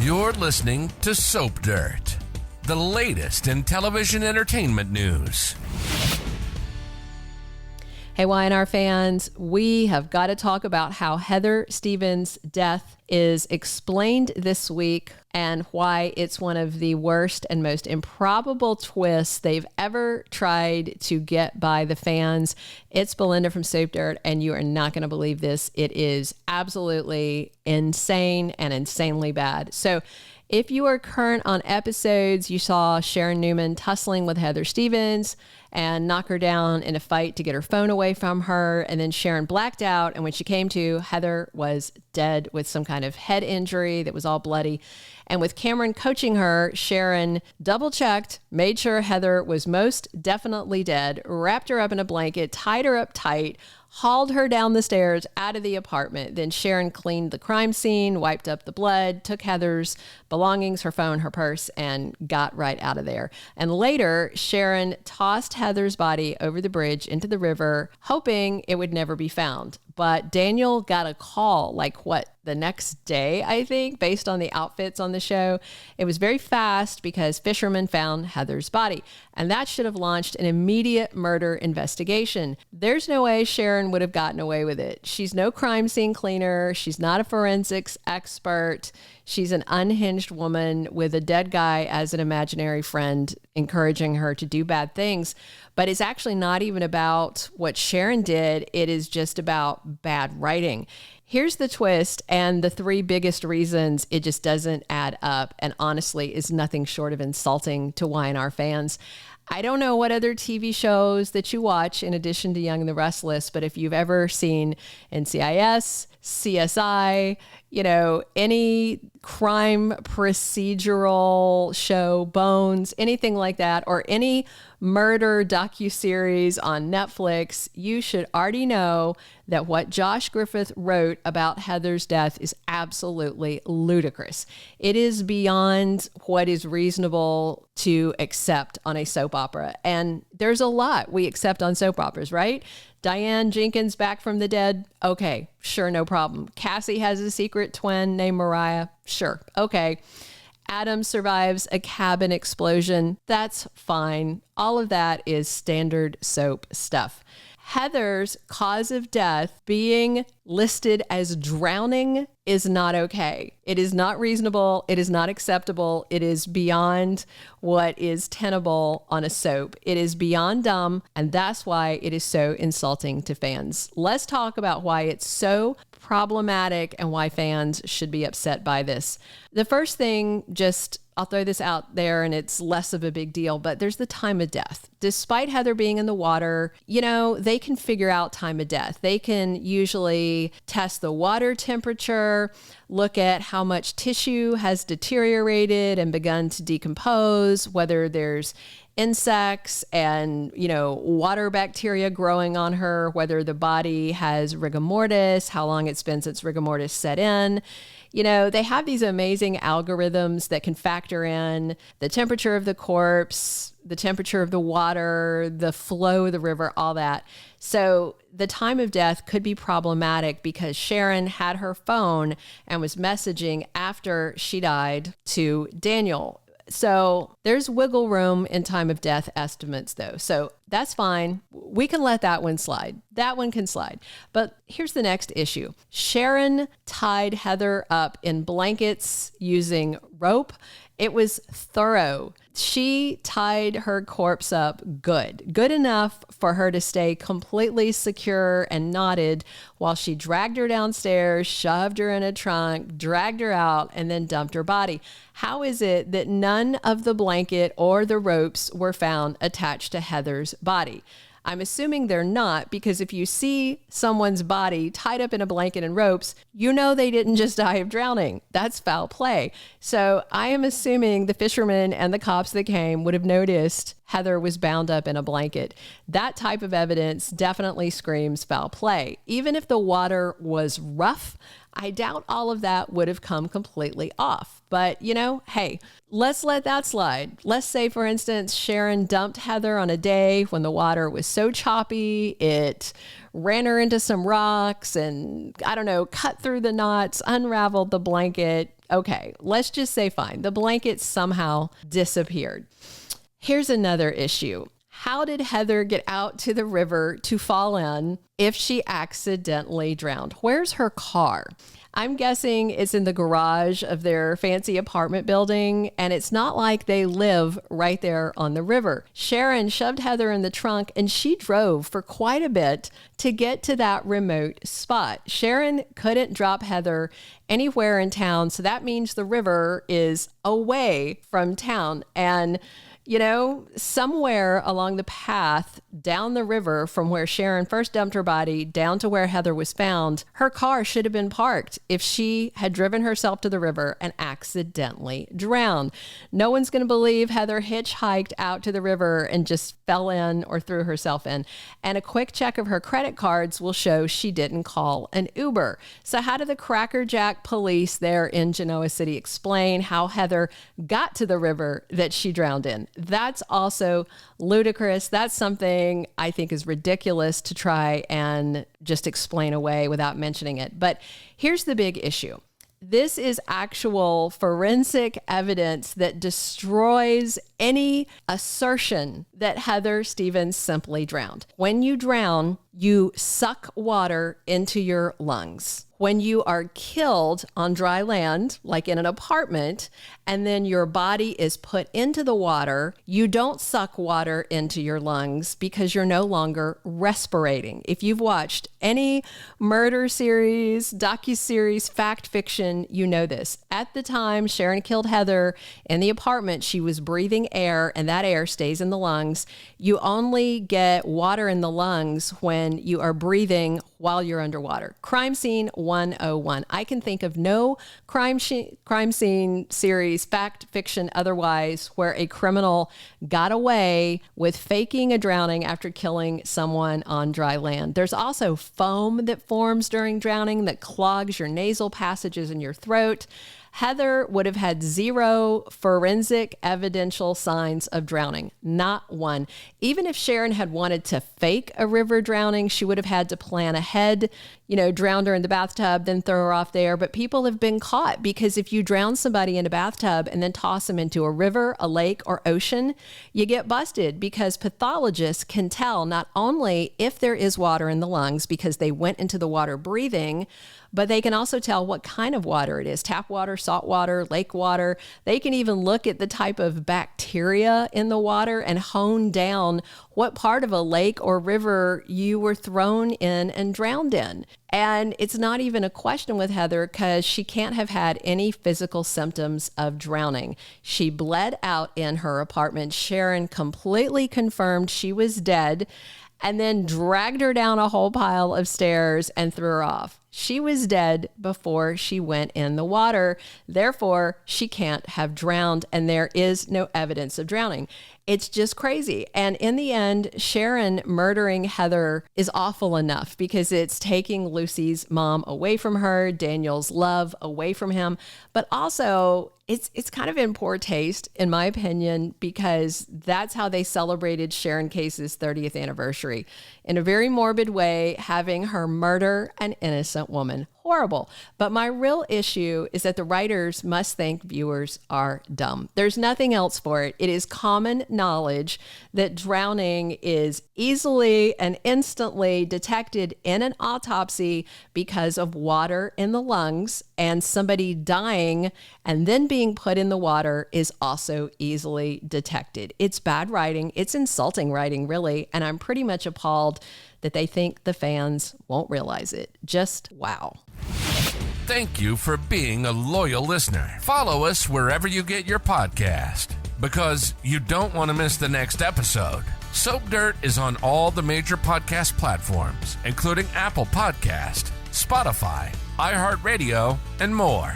You're listening to Soap Dirt, the latest in television entertainment news. Hey, Y&R fans, we have got to talk about how Heather Stevens' death is explained this week and why it's one of the worst and most improbable twists they've ever tried to get by the fans. It's Belinda from Soap Dirt, and you are not going to believe this. It is absolutely insane and insanely bad. So if you are current on episodes, you saw Sharon Newman tussling with Heather Stevens and knock her down in a fight to get her phone away from her. And then Sharon blacked out. And when she came to, Heather was dead with some kind of head injury that was all bloody. And with Cameron coaching her, Sharon double checked, made sure Heather was most definitely dead, wrapped her up in a blanket, tied her up tight, hauled her down the stairs out of the apartment. Then Sharon cleaned the crime scene, wiped up the blood, took Heather's belongings, her phone, her purse, and got right out of there. And later, Sharon tossed Heather's body over the bridge into the river, hoping it would never be found. But Daniel got a call, the next day, I think, based on the outfits on the show. It was very fast because fishermen found Heather's body, and that should have launched an immediate murder investigation. There's no way Sharon would have gotten away with it. She's no crime scene cleaner. She's not a forensics expert. She's an unhinged woman with a dead guy as an imaginary friend, encouraging her to do bad things. But it's actually not even about what Sharon did. It is just about bad writing. Here's the twist and the three biggest reasons it just doesn't add up, and honestly is nothing short of insulting to Y&R fans. I don't know what other TV shows that you watch in addition to Young and the Restless, but if you've ever seen NCIS, CSI, any crime procedural show, Bones, anything like that, or any murder docuseries on Netflix, you should already know that what Josh Griffith wrote about Heather's death is absolutely ludicrous. It is beyond what is reasonable to accept on a soap opera. And there's a lot we accept on soap operas, right? Diane Jenkins back from the dead. Okay, sure, no problem. Cassie has a secret twin named Mariah. Sure, okay. Adam survives a cabin explosion. That's fine. All of that is standard soap stuff. Heather's cause of death being listed as drowning is not okay. It is not reasonable. It is not acceptable. It is beyond what is tenable on a soap. It is beyond dumb, and that's why it is so insulting to fans. Let's talk about why it's so problematic and why fans should be upset by this. The first thing, I'll throw this out there and it's less of a big deal, but there's the time of death. Despite Heather being in the water, they can figure out time of death. They can usually test the water temperature, look at how much tissue has deteriorated and begun to decompose, whether there's insects and, water bacteria growing on her, whether the body has rigor mortis, how long it's been since rigor mortis set in. They have these amazing algorithms that can factor in the temperature of the corpse, the temperature of the water, the flow of the river, all that. So the time of death could be problematic because Sharon had her phone and was messaging after she died to Daniel. So there's wiggle room in time of death estimates, though. So that's fine. We can let that one slide. That one can slide. But here's the next issue. Sharon tied Heather up in blankets using rope. It was thorough. She tied her corpse up good enough for her to stay completely secure and knotted while she dragged her downstairs, shoved her in a trunk, dragged her out, and then dumped her body. How is it that none of the blanket or the ropes were found attached to Heather's body? I'm assuming they're not, because if you see someone's body tied up in a blanket and ropes, they didn't just die of drowning. That's foul play. So I am assuming the fishermen and the cops that came would have noticed Heather was bound up in a blanket. That type of evidence definitely screams foul play. Even if the water was rough, I doubt all of that would have come completely off. But, hey, let's let that slide. Let's say, for instance, Sharon dumped Heather on a day when the water was so choppy, it ran her into some rocks and, cut through the knots, unraveled the blanket. Okay, let's just say fine. The blanket somehow disappeared. Here's another issue. How did Heather get out to the river to fall in if she accidentally drowned? Where's her car? I'm guessing it's in the garage of their fancy apartment building, and it's not like they live right there on the river. Sharon shoved Heather in the trunk, and she drove for quite a bit to get to that remote spot. Sharon couldn't drop Heather anywhere in town, so that means the river is away from town. And somewhere along the path down the river from where Sharon first dumped her body down to where Heather was found, her car should have been parked if she had driven herself to the river and accidentally drowned. No one's going to believe Heather hitchhiked out to the river and just fell in or threw herself in. And a quick check of her credit cards will show she didn't call an Uber. So how did the Cracker Jack police there in Genoa City explain how Heather got to the river that she drowned in? That's also ludicrous. That's something I think is ridiculous to try and just explain away without mentioning it. But here's the big issue. This is actual forensic evidence that destroys any assertion that Heather Stevens simply drowned. When you drown, you suck water into your lungs. When you are killed on dry land, like in an apartment, and then your body is put into the water, you don't suck water into your lungs because you're no longer respirating. If you've watched any murder series, docuseries, fact fiction, you know this. At the time Sharon killed Heather in the apartment, she was breathing air, and that air stays in the lungs. You only get water in the lungs when you are breathing while you're underwater. Crime Scene 101. I can think of no crime scene series, fact, fiction, otherwise, where a criminal got away with faking a drowning after killing someone on dry land. There's also foam that forms during drowning that clogs your nasal passages in your throat. Heather would have had zero forensic evidential signs of drowning, not one. Even if Sharon had wanted to fake a river drowning, she would have had to plan ahead, drown her in the bathtub, then throw her off there. But people have been caught because if you drown somebody in a bathtub and then toss them into a river, a lake, or ocean, you get busted because pathologists can tell not only if there is water in the lungs because they went into the water breathing, but they can also tell what kind of water it is: tap water, salt water, lake water. They can even look at the type of bacteria in the water and hone down what part of a lake or river you were thrown in and drowned in. And it's not even a question with Heather because she can't have had any physical symptoms of drowning. She bled out in her apartment. Sharon completely confirmed she was dead and then dragged her down a whole pile of stairs and threw her off. She was dead before she went in the water. Therefore, she can't have drowned, and there is no evidence of drowning. It's just crazy. And in the end, Sharon murdering Heather is awful enough because it's taking Lucy's mom away from her, Daniel's love away from him. But also, it's kind of in poor taste, in my opinion, because that's how they celebrated Sharon Case's 30th anniversary. In a very morbid way, having her murder an innocent woman. Horrible. But my real issue is that the writers must think viewers are dumb. There's nothing else for it. It is common knowledge that drowning is easily and instantly detected in an autopsy because of water in the lungs, and somebody dying and then being put in the water is also easily detected. It's bad writing. It's insulting writing, really. And I'm pretty much appalled that they think the fans won't realize it. Just wow. Thank you for being a loyal listener. Follow us wherever you get your podcast, because you don't want to miss the next episode. Soap Dirt is on all the major podcast platforms, including Apple Podcast, Spotify, iHeartRadio, and more.